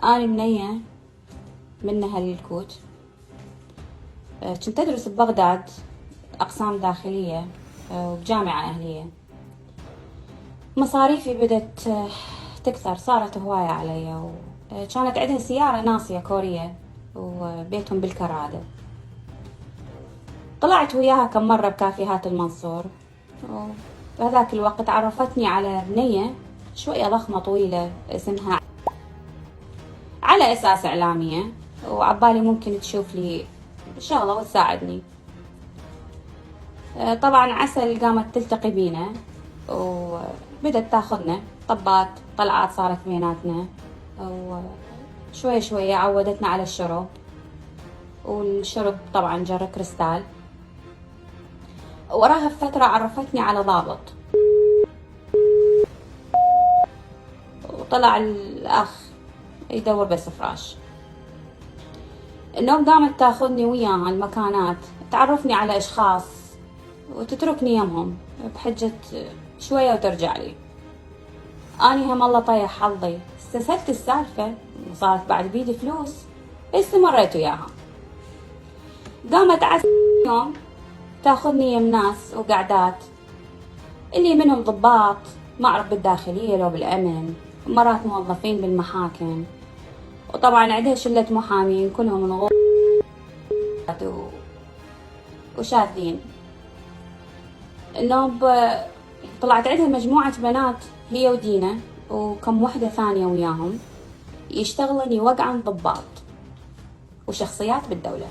أنا بنية من أهل الكوت. كنت أدرس ببغداد أقسام داخلية وبجامعة أهلية. مصاريفي بدت تكثر، صارت هواية علي، وكانت عندها سيارة ناصية كورية وبيتهم بالكرادة. طلعت وياها كم مرة بكافيهات المنصور، وبهذاك الوقت عرفتني على بنية شوية ضخمة طويلة اسمها، على أساس إعلامية، وعبالي ممكن تشوف لي شغلة وتساعدني. طبعا عسل قامت تلتقي بينا وبدت تاخذنا طبات طلعات صارت بيناتنا، وشوي شوية عودتنا على الشرب، والشرب طبعا جر كريستال. وراها بفترة عرفتني على ضابط، وطلع الأخ يدور بس فراش. النوم قامت تاخذني وياها المكانات، تعرفني على أشخاص وتتركني يمهم بحجة شوية وترجع لي. أني هم الله طيح حظي، استسهلت السالفة وصارت بعد بيدي فلوس، استمريت وياها. قامت عسى يوم تاخذني يم ناس وقعدات، اللي منهم ضباط ما أعرف بالداخلية لو بالأمن، مرات موظفين بالمحاكم، وطبعا عندها شلة محامين كلهم نغوط وشاذين. النوب طلعت عندها مجموعة بنات هي ودينا وكم وحدة ثانية وياهم، يشتغلن يوقعن ضباط وشخصيات بالدولة.